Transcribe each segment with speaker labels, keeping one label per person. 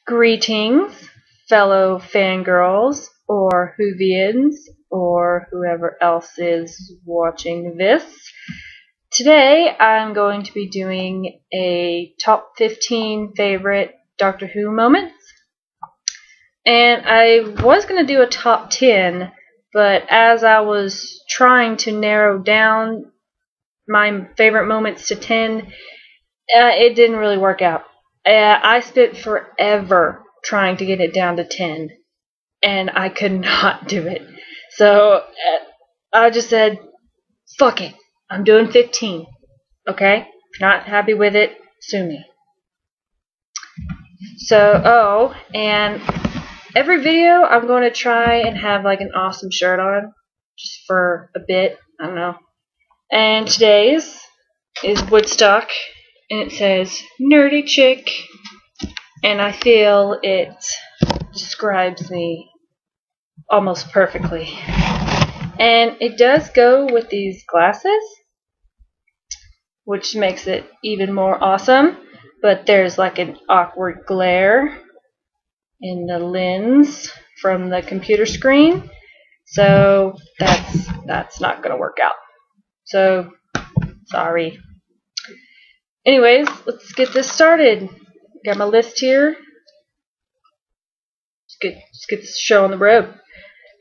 Speaker 1: Greetings, fellow fangirls, or Whovians, or whoever else is watching this. Today I'm going to be doing a top 15 favorite Doctor Who moments. And I was going to do a top 10, but as I was trying to narrow down my favorite moments to 10, it didn't really work out. I spent forever trying to get it down to 10, and I could not do it. So I just said, fuck it, I'm doing 15. Okay? If you're not happy with it, sue me. So, and every video I'm going to try and have like an awesome shirt on, just for a bit, I don't know. And today's is Woodstock, and it says nerdy chick, and I feel it describes me almost perfectly. And it does go with these glasses, which makes it even more awesome, but there's like an awkward glare in the lens from the computer screen, so that's not gonna work out. So sorry. Anyways, let's get this started. Got my list here. Let's get this show on the road.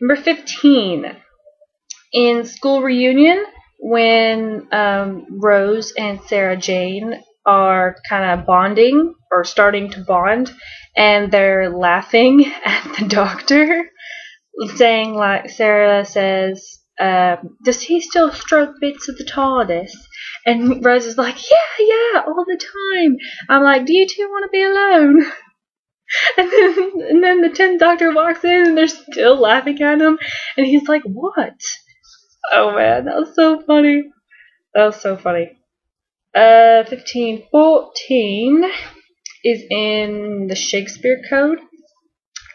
Speaker 1: Number 15. In School Reunion, when Rose and Sarah Jane are kind of bonding, or starting to bond, and they're laughing at the Doctor, saying, like, Sarah says, does he still stroke bits of the TARDIS? And Rose is like, yeah, all the time. I'm like, do you two want to be alone? And then the 10th Doctor walks in and they're still laughing at him. And he's like, what? Oh man, that was so funny. 1514 is in the Shakespeare Code.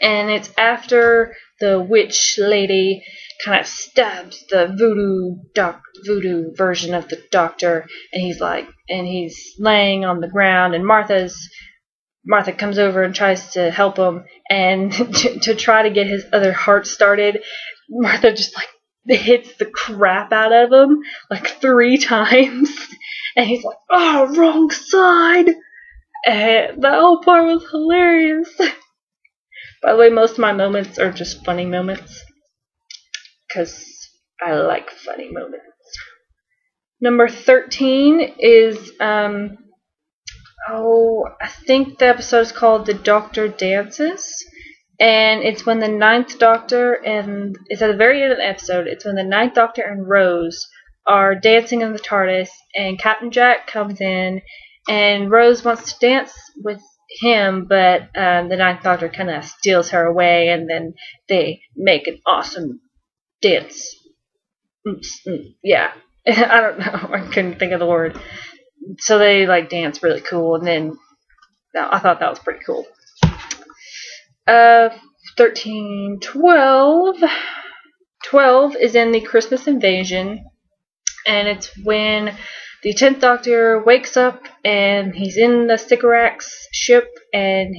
Speaker 1: And it's after the witch lady kind of stabs the voodoo version of the Doctor, and he's laying on the ground, and Martha comes over and tries to help him, and to try to get his other heart started, Martha just like hits the crap out of him like 3 times, and he's like, oh, wrong side. And that whole part was hilarious. By the way, most of my moments are just funny moments, because I like funny moments. Number 13 is, I think the episode is called The Doctor Dances, and it's when the 9th Doctor, and it's at the very end of the episode, it's when the 9th Doctor and Rose are dancing in the TARDIS, and Captain Jack comes in, and Rose wants to dance with him, but the 9th Doctor kind of steals her away, and then they make an awesome dance. Yeah, I don't know, I couldn't think of the word. So they like dance really cool, and then I thought that was pretty cool. 13, 12. 12 is in the Christmas Invasion, and it's when the 10th Doctor wakes up and he's in the Sycorax ship, and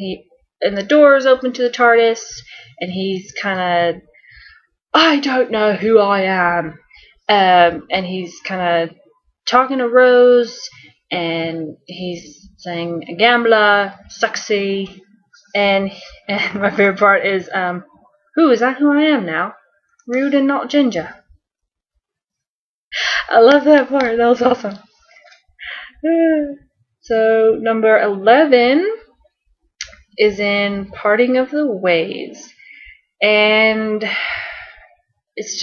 Speaker 1: the doors open to the TARDIS, and he's kind of, I don't know who I am, and he's kind of talking to Rose, and he's saying a gambler, sexy, and my favorite part is, is that who I am now? Rude and not ginger. I love that part, that was awesome. So number 11 is in Parting of the Ways, and it's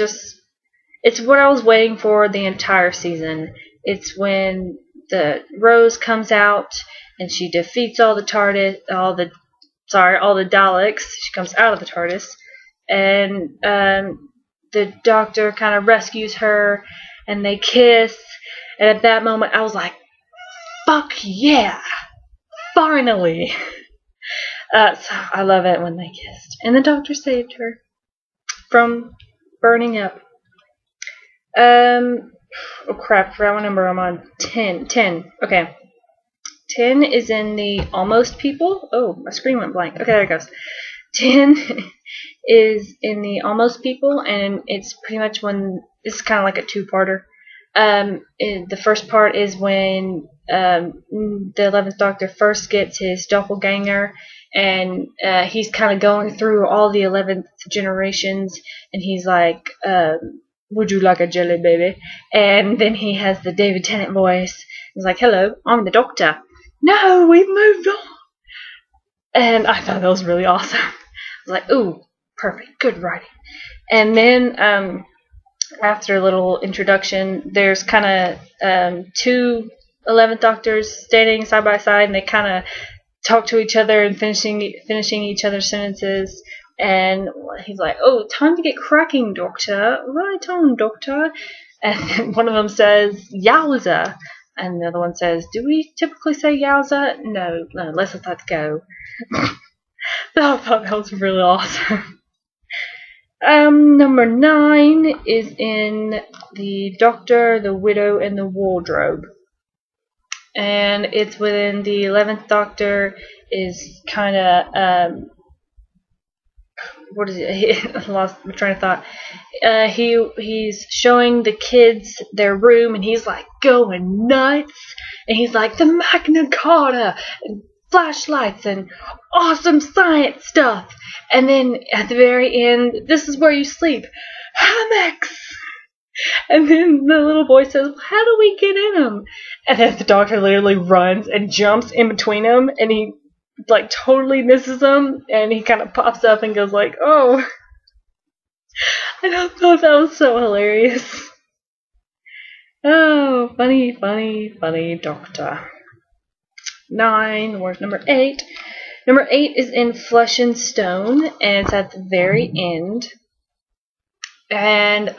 Speaker 1: what I was waiting for the entire season. It's when the Rose comes out and she defeats all the Daleks. She comes out of the TARDIS, and the Doctor kind of rescues her, and they kiss. And at that moment, I was like, "Fuck yeah, finally!" So I love it when they kissed, and the Doctor saved her from burning up. Oh crap, I forgot what number I'm on. 10. Okay. 10 is in the almost people. Oh, my screen went blank. Okay, there it goes. 10 is in the almost people, and it's pretty much when it's kind of like a two-parter. The first part is when the 11th Doctor first gets his doppelganger, and he's kind of going through all the 11th generations, and he's like, would you like a jelly baby? And then he has the David Tennant voice. He's like, hello, I'm the Doctor. No, we've moved on. And I thought that was really awesome. I was like, ooh, perfect, good writing. And then after a little introduction, there's kind of two 11th Doctors standing side by side, and they kind of talk to each other and finishing each other's sentences. And he's like, oh, time to get cracking, Doctor. Right on, Doctor. And then one of them says, yowza. And the other one says, do we typically say yowza? No, let's let that go. I thought that was really awesome. Number 9 is in the Doctor, the Widow, and the Wardrobe. And it's when the 11th Doctor is kind of, what is it? I lost my train of thought. He's showing the kids their room, and he's like going nuts. And he's like, the Magna Carta, and flashlights, and awesome science stuff. And then at the very end, this is where you sleep. Hammocks! And then the little boy says, how do we get in them? And then the Doctor literally runs and jumps in between them, and he like totally misses them, and he kind of pops up and goes like, oh. I thought that was so hilarious. Oh, funny, funny, funny Doctor. 9, where's number 8? Number 8 is in Flesh and Stone, and it's at the very end. And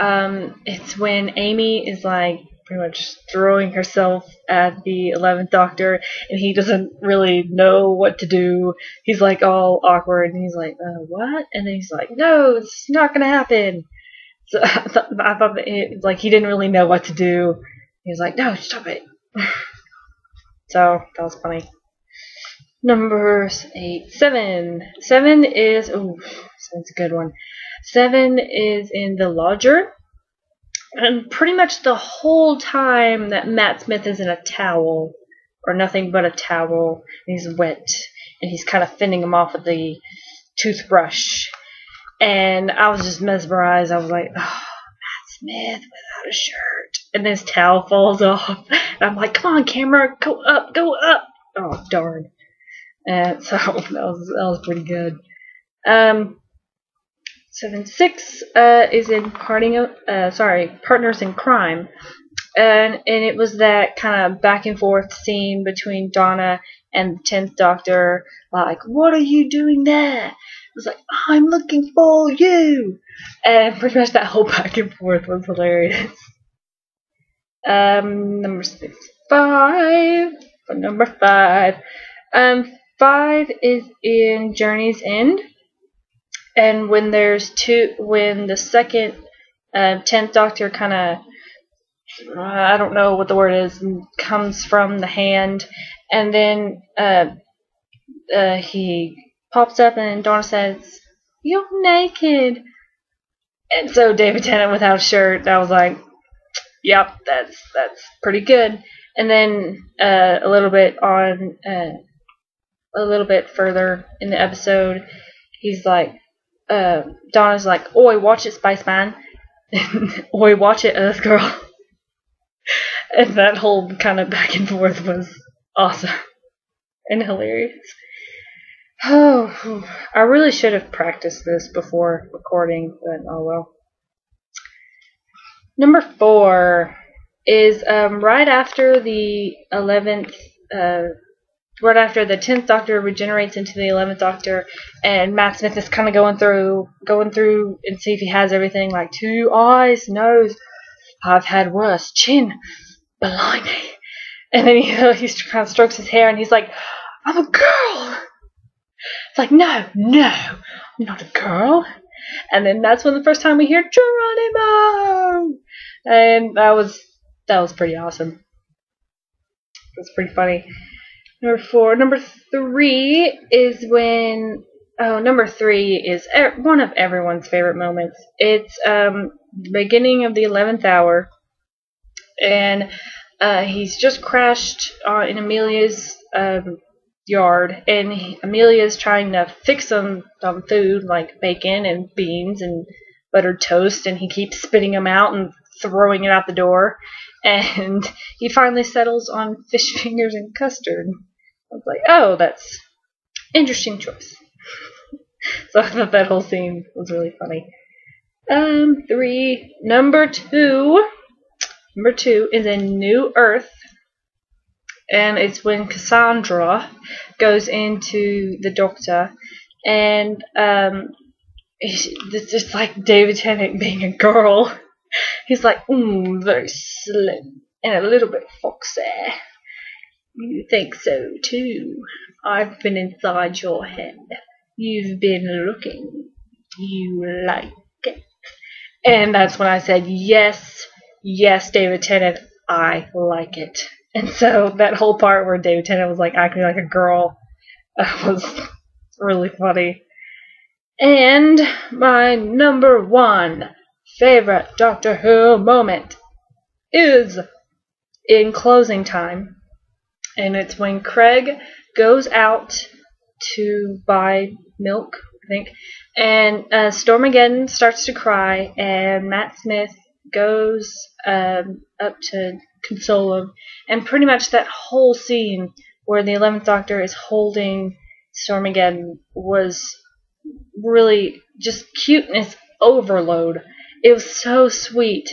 Speaker 1: it's when Amy is like pretty much throwing herself at the 11th Doctor, and he doesn't really know what to do. He's like all awkward, and he's like, what? And then he's like, no, it's not gonna happen. So I thought that like he didn't really know what to do. He was like, no, stop it. So that was funny. Numbers 8, 7. 7 is, ooh, 7's a good one. 7 is in the Lodger. And pretty much the whole time that Matt Smith is in a towel, or nothing but a towel, and he's wet, and he's kind of fending him off with the toothbrush. And I was just mesmerized. I was like, oh, Matt Smith without a shirt. And this towel falls off. And I'm like, come on, camera, go up, go up. Oh, darn. And so that was pretty good. 7-6 is in Partners in Crime, and it was that kind of back and forth scene between Donna and the 10th Doctor, like, what are you doing there? It was like, I'm looking for you, and pretty much that whole back and forth was hilarious. Number 5. 5 is in Journey's End. And when the second 10th Doctor kind of, I don't know what the word is, comes from the hand, and then he pops up and Donna says, you're naked. And so David Tennant without a shirt, I was like, yep, that's pretty good. And then a little bit further in the episode, he's like, Donna's like, oi, watch it, Spaceman. Oi, watch it, Earth Girl. And that whole kind of back and forth was awesome and hilarious. Oh, I really should have practiced this before recording, but oh well. Number 4 is right after the 11th, right after the 10th Doctor regenerates into the 11th Doctor, and Matt Smith is kind of going through and see if he has everything, like 2 eyes, nose, I've had worse, chin, blimey. And then he kind of strokes his hair, and he's like, I'm a girl. It's like, no, I'm not a girl. And then that's when the first time we hear Geronimo, and that was pretty awesome. It was pretty funny. Number 4. Number 3 is when. Oh, number 3 is one of everyone's favorite moments. It's the beginning of the 11th hour, and he's just crashed in Amelia's yard, and Amelia's trying to fix some food like bacon and beans and buttered toast, and he keeps spitting them out and throwing it out the door, and he finally settles on fish fingers and custard. I was like, oh, that's interesting choice. So I thought that whole scene was really funny. 3. Number 2 is in New Earth, and it's when Cassandra goes into the doctor, and it's just like David Tennant being a girl. He's like, very slim and a little bit foxy. You think so too? I've been inside your head. You've been looking. You like it. And that's when I said, yes, David Tennant, I like it. And so that whole part where David Tennant was like acting like a girl was really funny. And my number 1 favorite Doctor Who moment is in closing time. And it's when Craig goes out to buy milk, I think, and Stormageddon starts to cry, and Matt Smith goes up to console him, and pretty much that whole scene where the 11th Doctor is holding Stormageddon was really just cuteness overload. It was so sweet,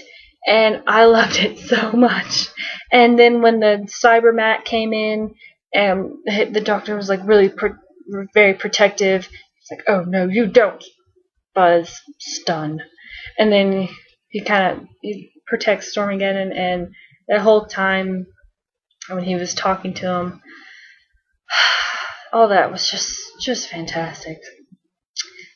Speaker 1: and I loved it so much. And then when the Cybermat came in, and the Doctor was like really very protective. He's like, "Oh no, you don't!" Buzz stun, and then he protects Stormageddon, and that whole time when he was talking to him, all that was just fantastic.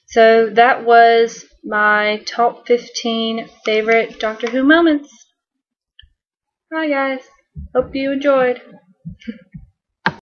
Speaker 1: So that was my top 15 favorite Doctor Who moments. Bye guys. Hope you enjoyed.